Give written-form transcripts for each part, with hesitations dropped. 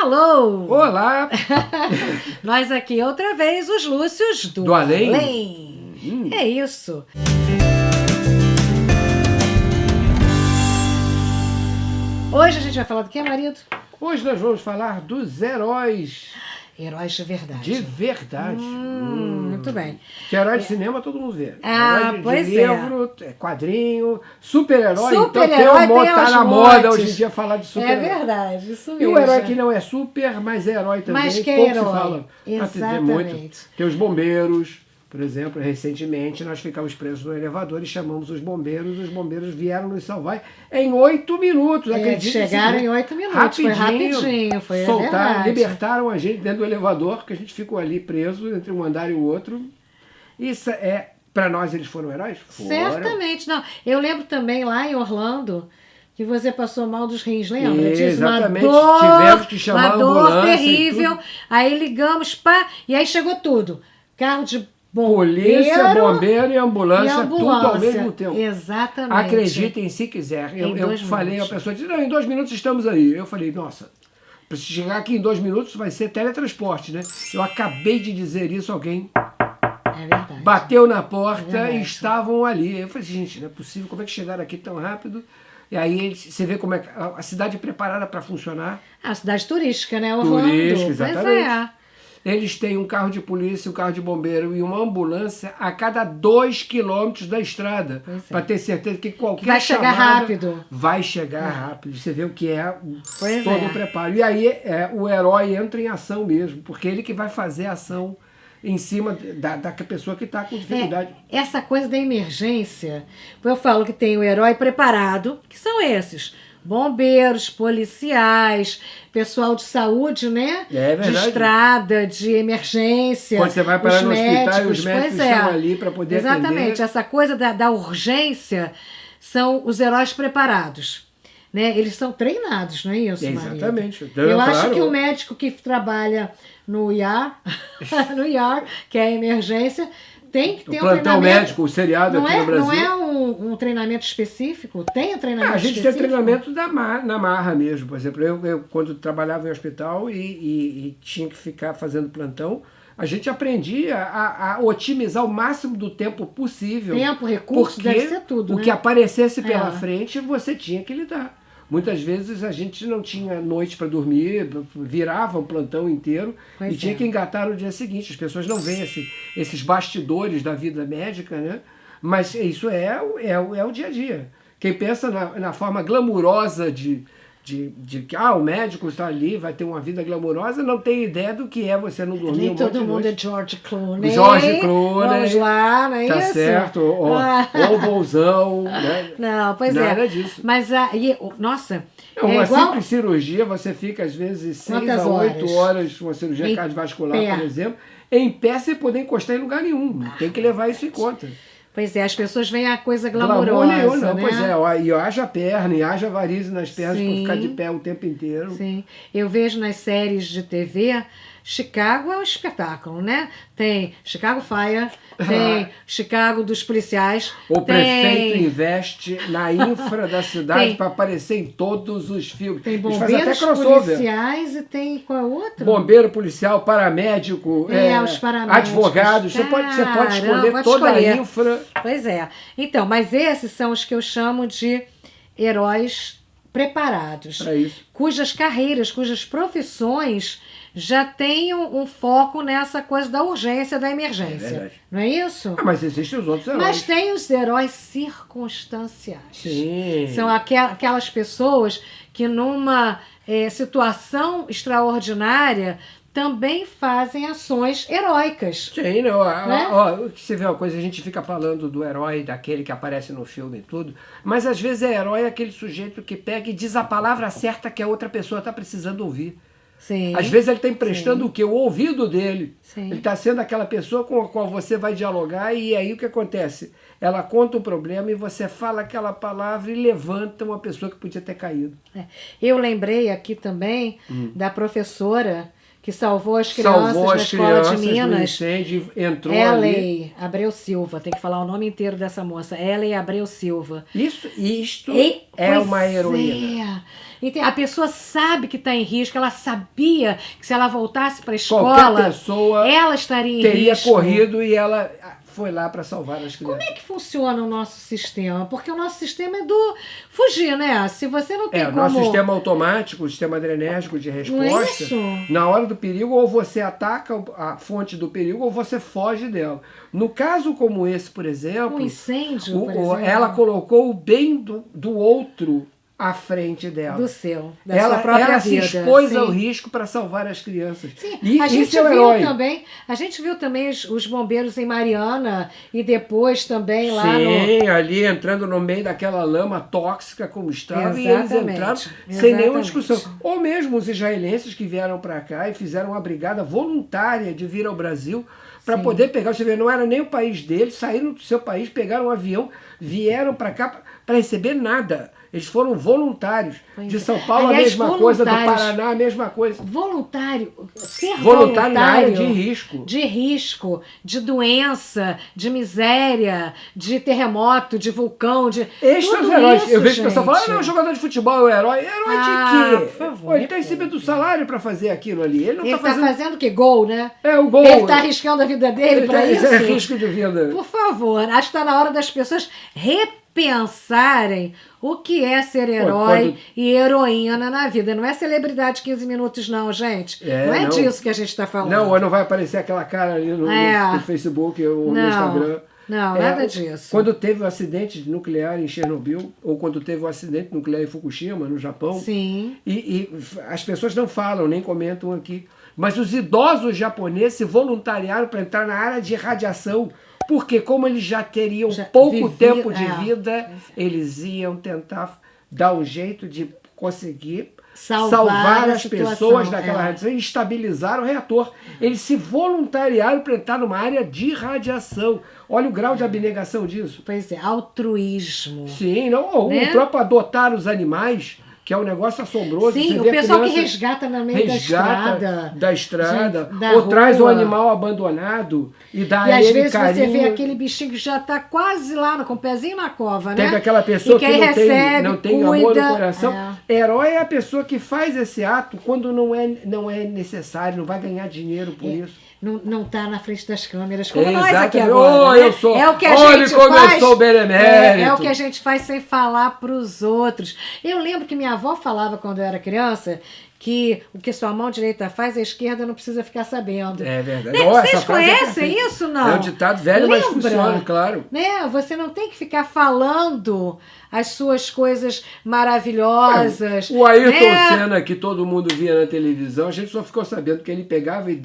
Alô! Olá! Nós aqui outra vez, os Lúcios do Além. É isso. Hoje a gente vai falar do que, marido? Hoje nós vamos falar dos heróis Heróis de verdade. de verdade. Muito bem. Que herói de cinema todo mundo vê. Ah, Herói de pois livro, quadrinho, super-herói. Super-herói então tem tá aos na moda montes. hoje em dia falar de É super-herói. verdade, isso mesmo. E o herói que não é super, mas é herói também. Mas que é pouco herói. se fala. Exatamente. Tem os bombeiros, por exemplo. Recentemente nós ficamos presos no elevador e chamamos os bombeiros vieram nos salvar em 8 minutos. Acredite. Chegaram em 8 minutos, foi rapidinho, foi soltaram, verdade. libertaram a gente dentro do elevador, que a gente ficou ali preso entre um andar e o outro. Isso é, para nós eles foram heróis? Foram. Certamente, não. Eu lembro também lá em Orlando que você passou mal dos rins, lembra disso? Exatamente, uma dor, tivemos que chamar uma dor ambulância terrível. Aí ligamos, pá, e aí chegou tudo. Carro de Polícia, bombeiro e ambulância, tudo ao ambulância. mesmo tempo. Exatamente. Acreditem se quiser. Eu falei, a pessoa disse, não, em 2 minutos estamos aí. Eu falei, nossa, para chegar aqui em 2 minutos vai ser teletransporte, né? Eu acabei de dizer isso, alguém É verdade. bateu na porta e estavam ali. Eu falei, gente, não é possível, como é que chegaram aqui tão rápido? E aí você vê como é que a cidade é preparada para funcionar. A cidade turística, né? Orlando. Turística, exatamente. Pois é. Eles têm um carro de polícia, um carro de bombeiro e uma ambulância a cada 2 quilômetros da estrada. Para ter certeza que qualquer vai chegar chamada rápido. vai chegar rápido. Você vê o que é Pois todo é. o preparo. E aí o herói entra em ação mesmo, porque ele que vai fazer a ação em cima da pessoa que está com dificuldade. Essa coisa da emergência, eu falo que tem o herói preparado, que são esses. Bombeiros, policiais, pessoal de saúde, né? É verdade. De estrada, de emergência. Quando você vai parar no hospital e os médicos pois estão ali para poder Exatamente. atender. Essa coisa da urgência são os heróis preparados. Né? Eles são treinados, não é isso, marido? Exatamente. Eu acho claro. que o médico que trabalha no IAR, no IAR, que é a emergência, tem que ter um plantão treinamento. médico, o seriado aqui no Brasil. Não é um treinamento específico? Tem um treinamento A gente específico? tem treinamento na marra mesmo. Por exemplo, eu quando trabalhava em hospital e tinha que ficar fazendo plantão, a gente aprendia a otimizar o máximo do tempo possível. Tempo, recurso, deve ser tudo, o né? que aparecesse pela frente, você tinha que lidar. Muitas vezes a gente não tinha noite para dormir, virava um plantão inteiro e tinha que engatar no dia seguinte. As pessoas não veem esses bastidores da vida médica, né? Mas isso é o dia a dia. Quem pensa na forma glamurosa de que o médico está ali, vai ter uma vida glamurosa, não tem ideia do que é você não dormir Nem um todo monte de mundo noite. é George Clooney. George Clooney. Vamos lá, não é tá isso? certo. Ou bonzão, né? Não, pois Nada disso. Mas aí, nossa, Uma igual... simples cirurgia, você fica às vezes 6 Quantas a 8 horas? horas, uma cirurgia Em cardiovascular, pé. por exemplo, em pé sem poder encostar em lugar nenhum. Tem que levar isso em conta. Pois é, as pessoas veem a coisa Glamour glamurosa, nenhum, não. né? Pois é, e haja perna, e haja varize nas pernas para Sim. ficar de pé o tempo inteiro. Sim, eu vejo nas séries de TV, Chicago é um espetáculo, né? Tem Chicago Fire, tem Chicago dos policiais. O prefeito investe na infra da cidade para aparecer em todos os filmes. Tem Eles fazem até bombeiros crossover. policiais e tem qual é outro? Bombeiro, policial, paramédico, os paramédicos. advogado. Você pode escolher pode toda escolher. a infra. Pois é. Então, mas esses são os que eu chamo de heróis preparados. Para isso. Cujas carreiras, cujas profissões já têm um foco nessa coisa da urgência, da emergência. É verdade. Não é isso? Mas existem os outros heróis. Mas tem os heróis circunstanciais. Sim. São aquelas pessoas que numa situação extraordinária também fazem ações heróicas. Sim, né? Né? Você vê uma coisa, a gente fica falando do herói, daquele que aparece no filme e tudo, mas às vezes herói aquele sujeito que pega e diz a palavra certa que a outra pessoa está precisando ouvir. Sim. Às vezes ele está emprestando o quê? O ouvido dele. Sim. Ele está sendo aquela pessoa com a qual você vai dialogar e aí o que acontece? Ela conta o problema e você fala aquela palavra e levanta uma pessoa que podia ter caído. Eu lembrei aqui também da professora que salvou as crianças da escola de Minas. No incêndio, entrou ali. Ellen Abreu Silva, tem que falar o nome inteiro dessa moça. Ellen Abreu Silva. Isto é uma heroína. A pessoa sabe que está em risco, ela sabia que se ela voltasse para a escola, qualquer pessoa ela estaria em teria risco. corrido e ela foi lá para salvar as crianças. Como é que funciona o nosso sistema? Porque o nosso sistema é do fugir, né? Se você não tem como... O nosso sistema automático, o sistema adrenérgico de resposta, não é isso? Na hora do perigo, ou você ataca a fonte do perigo ou você foge dela. No caso como esse, por exemplo... Um incêndio, por exemplo. Ela colocou o bem do outro à frente dela. Do seu, da sua própria ela vida. Se expôs sim. ao risco para salvar as crianças. Sim, E a gente isso é o viu herói. também, a gente viu também os bombeiros em Mariana e depois também lá Sim, ali entrando no meio daquela lama tóxica como estava, e eles entraram sem nenhuma discussão. Ou mesmo os israelenses que vieram para cá e fizeram uma brigada voluntária de vir ao Brasil para poder pegar, você vê, não era nem o país deles, saíram do seu país, pegaram um avião, vieram para cá para receber nada. Eles foram voluntários. De São Paulo, aliás, a mesma coisa, do Paraná, a mesma coisa. Ser voluntário na área de risco. De risco, de doença, de miséria, de terremoto, de vulcão, de. Estes são os heróis. Isso, eu vejo gente. pessoal falando, não, jogador de futebol é o herói. Herói de quê? Por favor. Ele está recebendo salário para fazer aquilo ali. Ele não Ele está fazendo o quê? Gol, né? É o gol. Ele está arriscando a vida dele para isso? É risco de vida. Por favor, acho que está na hora das pessoas repensarem o que é ser herói e heroína na vida. Não é celebridade 15 minutos, não, gente. Não disso que a gente está falando. Não vai aparecer aquela cara ali no Facebook ou no Instagram. Não, nada disso. Quando teve o acidente nuclear em Chernobyl, ou quando teve o acidente nuclear em Fukushima, no Japão, sim. E as pessoas não falam, nem comentam aqui, mas os idosos japoneses se voluntariaram para entrar na área de radiação, porque como eles já teriam pouco tempo de vida, eles iam tentar dar um jeito de conseguir salvar as pessoas daquela radiação e estabilizar o reator. Eles se voluntariaram para entrar numa área de radiação. Olha o grau de abnegação disso. Pois é, altruísmo. Sim, não, né? O próprio adotar os animais, que é um negócio assombroso. Sim, o pessoal que resgata no meio da estrada. Ou traz um animal abandonado e dá a ele carinho. E às vezes você vê aquele bichinho que já está quase lá, com o pezinho na cova, né? Tem aquela pessoa que não tem amor no coração. É. Herói é a pessoa que faz esse ato quando não é necessário, não vai ganhar dinheiro por isso. Não está na frente das câmeras, como nós aqui agora. Olha, é o que a olha gente como faz, eu sou benemérito. É o que a gente faz sem falar para os outros. Eu lembro que minha avó falava quando eu era criança que o que sua mão direita faz, a esquerda não precisa ficar sabendo. É verdade. Vocês conhecem isso, não? É um ditado velho, mas funciona, claro. Né? Você não tem que ficar falando as suas coisas maravilhosas. O Ayrton Senna, que todo mundo via na televisão, a gente só ficou sabendo que ele pegava e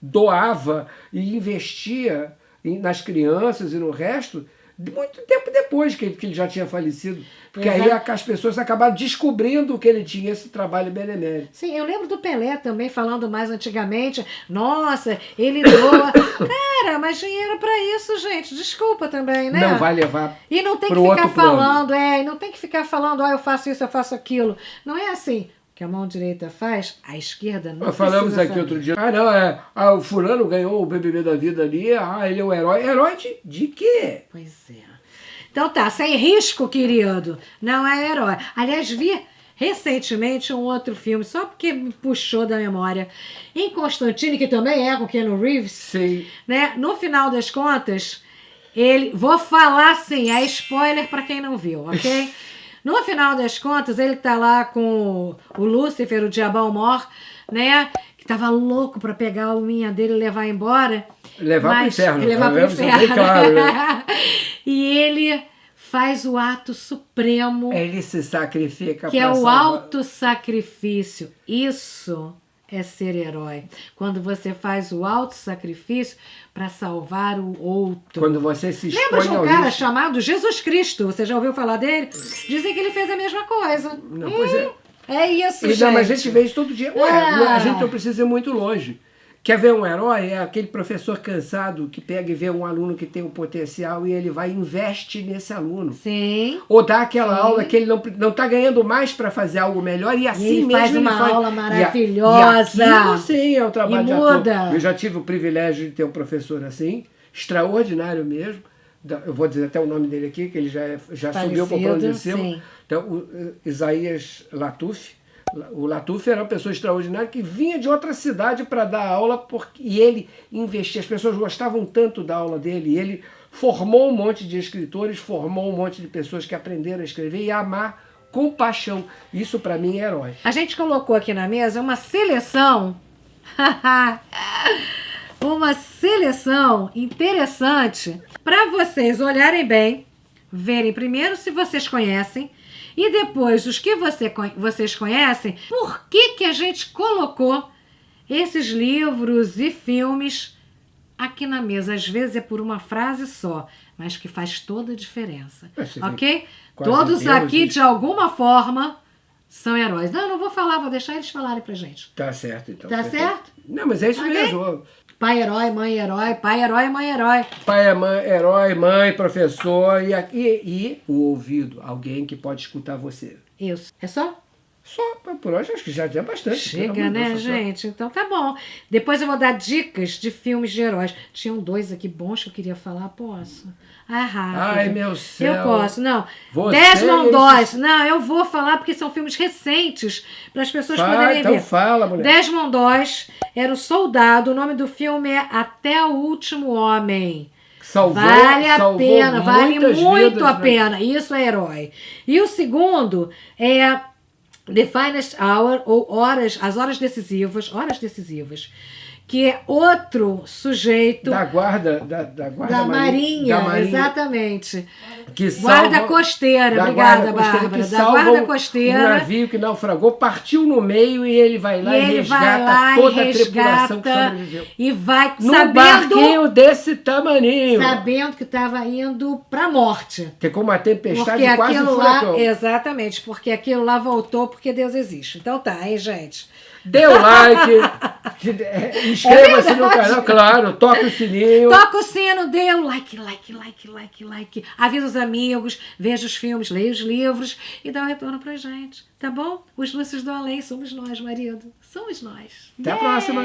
doava e investia nas crianças e no resto muito tempo depois que ele já tinha falecido. Porque aí as pessoas acabaram descobrindo que ele tinha esse trabalho benemérito. Sim, eu lembro do Pelé também falando mais antigamente. Nossa, ele doa. Cara, mas dinheiro para isso, gente. Desculpa também, né? Não vai levar. E não tem que ficar falando, e não tem que ficar falando, eu faço isso, eu faço aquilo. Não é assim. Que a mão direita faz, a esquerda não precisa falamos aqui saber. Outro dia. O fulano ganhou o BBB da vida ali, ele é o herói. Herói de quê? Pois é. Então tá, sem risco, querido, não é herói. Aliás, vi recentemente um outro filme, só porque me puxou da memória, em Constantine, que também é com Keanu Reeves. Sim. Né? No final das contas, vou falar assim, é spoiler para quem não viu, ok? No final das contas, ele tá lá com o Lúcifer, o Diabão Mor, né? Que tava louco para pegar a alminha dele e levar embora. Levar pro inferno. Levar pro inferno. Bem claro, né? E ele faz o ato supremo. Ele se sacrifica. Que é o autossacrifício. Isso é ser herói. Quando você faz o autossacrifício para salvar o outro. Quando você se expõe Lembra de um ao cara risco? chamado Jesus Cristo? Você já ouviu falar dele? Dizem que ele fez a mesma coisa. Não, pois é. É isso, Mas gente. a gente vê isso todo dia. A gente não precisa ir muito longe. Quer ver um herói? É aquele professor cansado que pega e vê um aluno que tem um potencial e ele vai e investe nesse aluno. Sim. Ou dá aquela aula que ele não está ganhando mais para fazer algo melhor e assim ele mesmo faz uma ele faz aula maravilhosa. E aquilo sim é o trabalho e de muda. ator. Eu já tive o privilégio de ter um professor assim, extraordinário mesmo. Eu vou dizer até o nome dele aqui, que ele já subiu para o plano de cima. Sim. Então, o Isaías Latuf. O Latuf era uma pessoa extraordinária que vinha de outra cidade para dar aula e ele investia. As pessoas gostavam tanto da aula dele. E ele formou um monte de escritores, formou um monte de pessoas que aprenderam a escrever e a amar com paixão. Isso para mim é herói. A gente colocou aqui na mesa uma seleção, uma seleção interessante para vocês olharem bem, verem primeiro se vocês conhecem e depois os que vocês conhecem, por que a gente colocou esses livros e filmes aqui na mesa. Às vezes é por uma frase só, mas que faz toda a diferença, ok? Todos aqui, de alguma forma, são heróis. Não, eu não vou falar, vou deixar eles falarem pra gente. Tá certo, então. Tá certo? Não, mas é isso mesmo. Pai herói, mãe herói, pai herói, mãe herói. Pai é mãe, herói, mãe, professor e o ouvido, alguém que pode escutar você. Isso. É só? Só, por hoje acho que já é bastante. Chega, né, gente? Então tá bom. Depois eu vou dar dicas de filmes de heróis. Tinham 2 aqui bons que eu queria falar, posso? Rápido. Ai, meu céu. Eu posso, não. Você Desmond Doss. Não, eu vou falar porque são filmes recentes para as pessoas poderem então ver. fala, mulher. Desmond Doss era o soldado. O nome do filme é Até o Último Homem. Vale a pena, vale muito a pena. Isso é herói. E o segundo é The Finest Hour, ou As Horas Decisivas, que é outro sujeito da guarda Marinha, exatamente. Que guarda costeira, obrigada, Bárbara. Da guarda costeira. Um navio que naufragou, partiu no meio e ele vai lá e resgata toda a tripulação que sobreviveu. E vai num barquinho desse tamaninho. Sabendo que estava indo para a morte. Que com uma tempestade porque quase aquilo furacão. Lá, exatamente, porque aquilo lá voltou porque Deus existe. Então tá, hein, gente? Dê o like, inscreva-se no canal, claro, toca o sininho. Toca o sino, dê o like. Avisa os amigos, veja os filmes, leia os livros e dá um retorno pra gente, tá bom? Os Lúcios do Além somos nós, marido. Somos nós. Até a próxima.